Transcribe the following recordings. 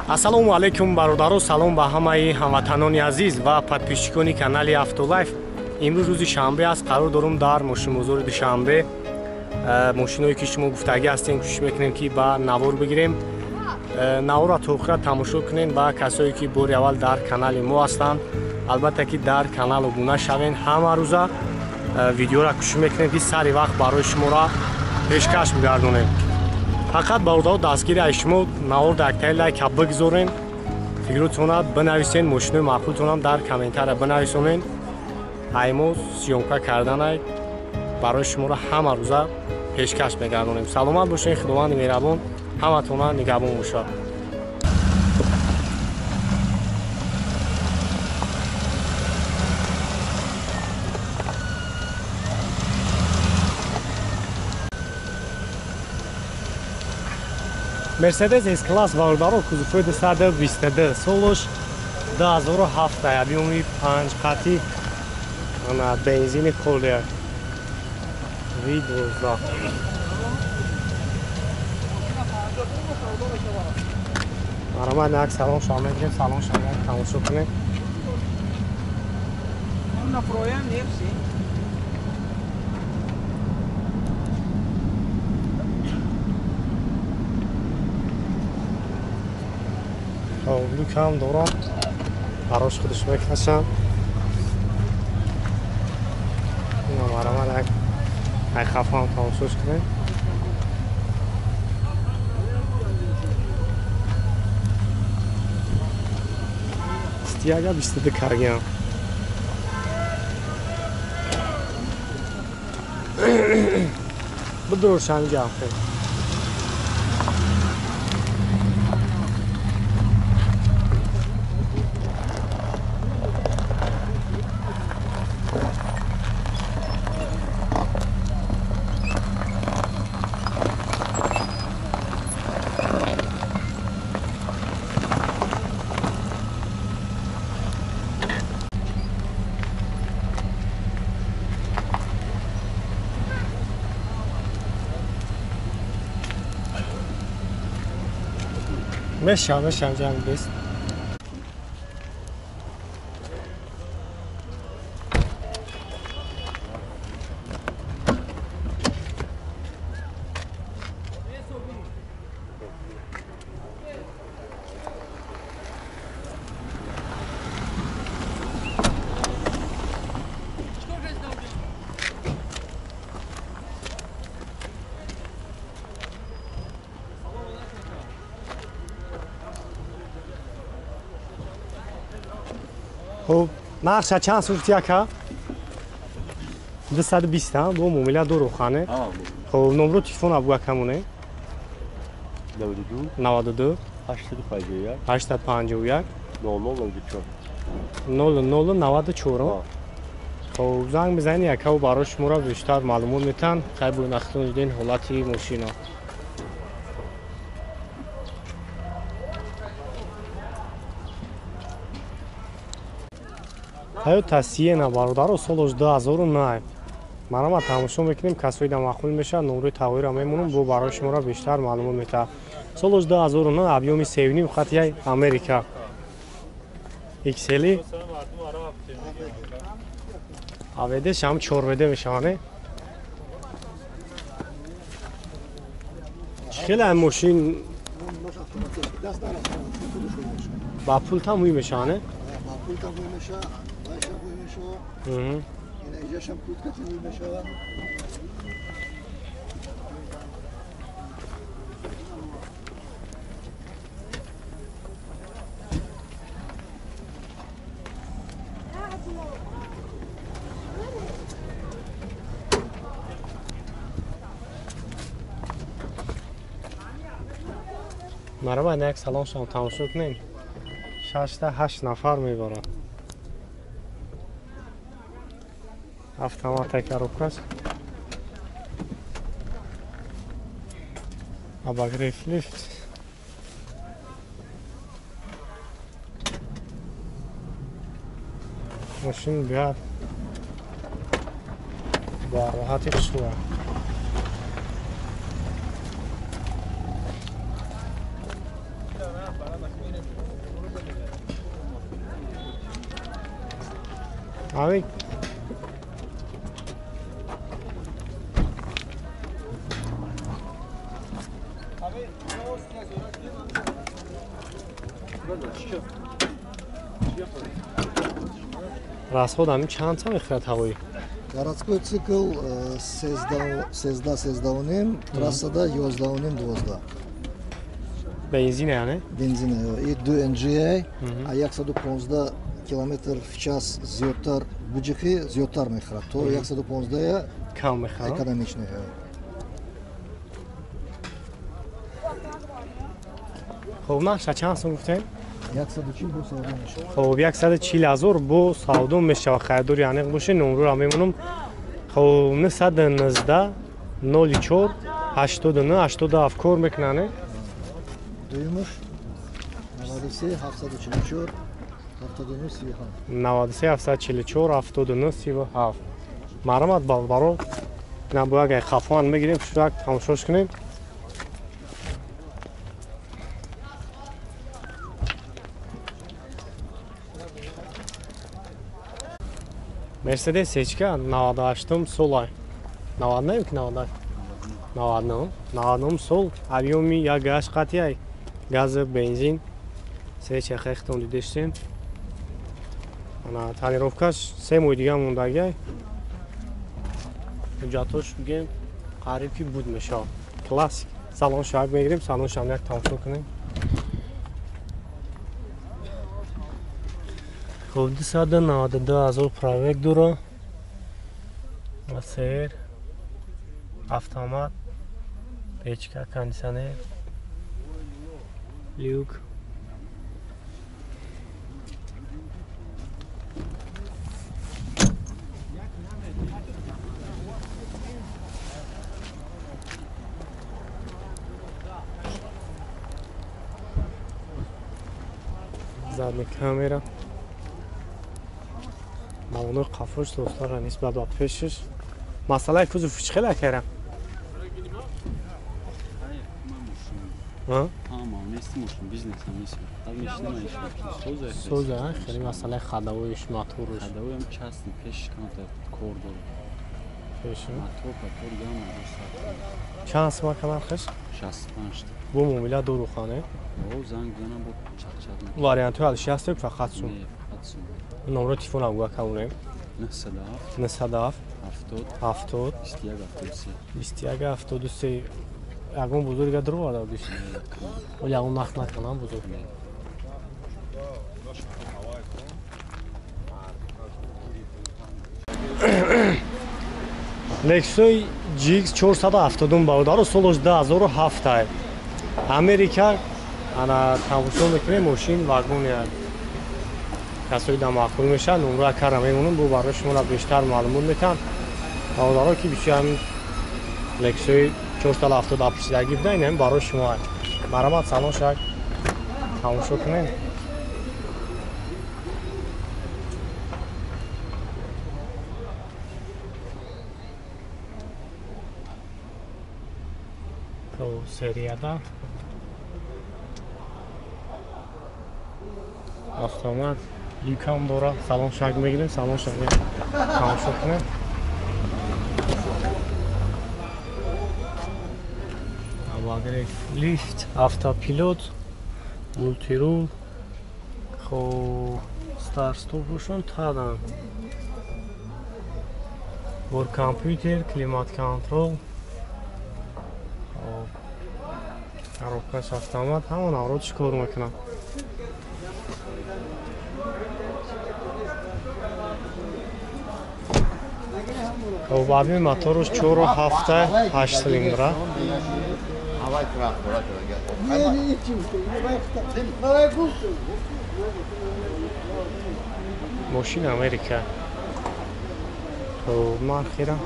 Ассалому алайкум бародаро, салом ба ҳамаи ҳамватанони азиз ва подписчикони канали Автолайф. Имрӯз рӯзи шанбе аст. Қарор дорум дар мошинбозори Душанбе мошиное ки шумо гуфтагӣ ҳастем кӯшиш мекунем ки ба навор бигирем. Наворро то охира тамошо кунем ба касое ки бори аввал дар канали мо ҳастанд. Албатта ки дар канал обуна шавен. Ҳама рӯза видеоро кӯшиш мекунем ки сари вақт барои шуморо пешкаш бигардонем. Фақат бародаро дастгири шумо навор дактаи лайка бигзорен, фикротона бинависен, мошинои маъқултонам дар комментария бинависонен. Мо сёмка карданай барои шуморо ҳама рӯза пешкаш мегардонем. Саломат бошед, худованди меҳрабон ҳаматона нигаҳбон бошад. Mercedes S-Class бародаро кузуфои 222 солош 2007 объёми 5 қати ана бензини холия V12. Марама нак салон шама мегирем, салон шама тамошо кунем. На проям нефси. Люк ҳам дорам, барош худаш мекашам. Марама нак ай хафам тамошош кунем. Стиага 22 каргиам. Бдрошан гафе. Meşam canım biz. خب نقشه چند سوختی اکا؟ 220 هم با مومیله دو روخانه. خب نمرو تلفن ابو اکمونه 92 851 0094 خب زنگ بزنی اکا و برای شما را بیشتر معلومات میتن خیلی بو نختون دیدین حالتی ماشینا. ҳаёт тасиена бародаро солош 2009 марама тамошо мекунем касои да мақбул меша номрои тағйирро мемонам бо барои шуморо бештар маълумот мета. Солош 2009 объёми 3.5 қати Америка XL аведе шам 4 мешаване. хеле ин мошин ба пул там муй мешаване. اینجاشم پود کتیمی میشود. مرحبا یک سلام شما تماشا کنین 6 تا 8 نفر میبرن. Автомат коробка. Обогрев лифт. Машин биад با راحتی خوبه. Abi. Расход ами чанд сам мехоҳад ҳавоӣ? Городской цикл 13 трассада 11-12. Бензин яъне? Бензин и 2 NGA, а 115 км в час зиёдтар буҷихи зиёдтар мехӯрад. То 115 кам мехӯрад. Экономичный. Хуб, нақша чанд сум гуфтем? 140 бо савдо мешавад. хуб 140,000 бо савдо мешавад. Харидори аниқ боше, номрро мемонам. хуб 919 04 89 87 кор мекунане. Дуюмаш 93 744 79 37. 93 744 79 37. Марамат баро набо агай хафон мегирем шуак тамошош кунем. Mercedes Sechka 98 sol. 99 ki 99. 99 sol. Объёми як газ қатияй. Газ бензин. Сеча хехтон дидештин. Ана тонировкаш 3 моҳ дига мондагай. Ҳуҷҷатош бигем қариб ки буд мешавад. Классик. Салон шак мегирем, салон шам як тамошо кунем. خب 292,000 پروک داره و سیر автомат печка кондиционер люк задняя камера мавонои қафош дохтара нисбат ба пешаш масъалаи кузов чӣ хела кардам соза хеле масъалаи хадавоиш моторш чанд сум камархаш 65 бо муомила дору хане вариантҳои алиши ҳастем фақат сум номро телефона гуа кавунем 907 70 21 73 ягон бузурга дуру ада будиш оли ягон нақд накунам бузург Lexus GX 470 баударо солош 2007 Америка ана тамошо мекунем мошин вагон як касои да маъқул мешавад номро кара мемонам бо барои шуморо бештар маълумот метаҳам баударо ки бисёр ҳамин Lexus 470 пишидаги буда ин ҳамин барои шумо марамат салон шак тамошо кунем серияда автомат люкам дора салон шак мегирем салон шак тамошо кунем авагре лифт автопилот мултирул хо стар стопушон тадан бор компютер климат контрол коробкаш автомат ҳамон авро чӣ кор мекунам баъди моторош 4.7 цилиндра мошин Америка мархира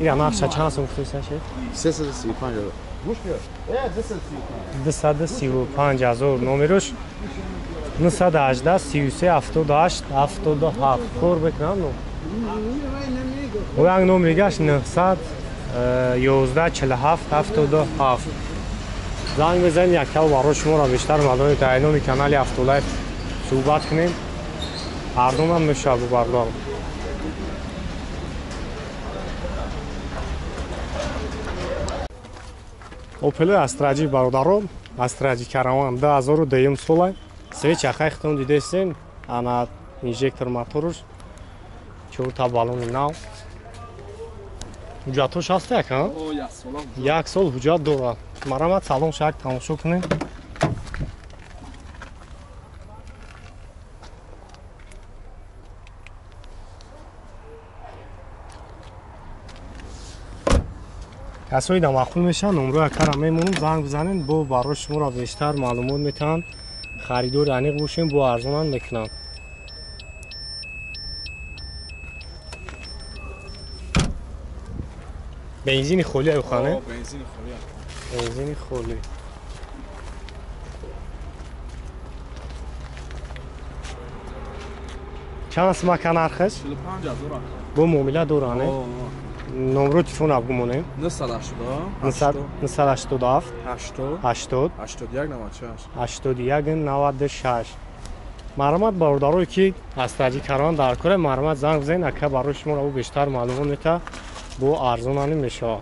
ира нақша чанд сум гуфтед шед 235,000 номерош 918 33 78 77 кор бекунам ӯ як номери гашт 911 47 77 занг мезанед як кал барои шуморо бештар маълумоти таъйинони канали Автолайф суҳбат кунем арзон ҳам мешавад бу бардор. Opel Astra бародаро, Astra Caravan 2002 сола. Свеч ахайхтон дидесин, ана инжектор моторуш 4 та балони нав. Ҳуҷҷатош ҳаст як, ҳа? О, як сол. Як сол ҳуҷҷат дорад. Марамат салон шак тамошо кунем. کسایی در مخول میشن نمره کارم میمونم زنگ بزنین با برای شما را بیشتر معلومات میتونن خریدار انیق باشین با ارزونن میکنن. بنزین خولی ای خانه؟ بنزین خوری. بنزین خولی. چند سمکن ارخش؟ 45,000. با مومیله دورانه؟ نمره تلفن ابگمونه؟ 980 987 80 80 81 96. 81 96. مرمت بارداروی که استراجی کران در کره مرمت زنگ بزنین اکه برای شما رو بیشتر معلومات میته با ارزونانی میشه.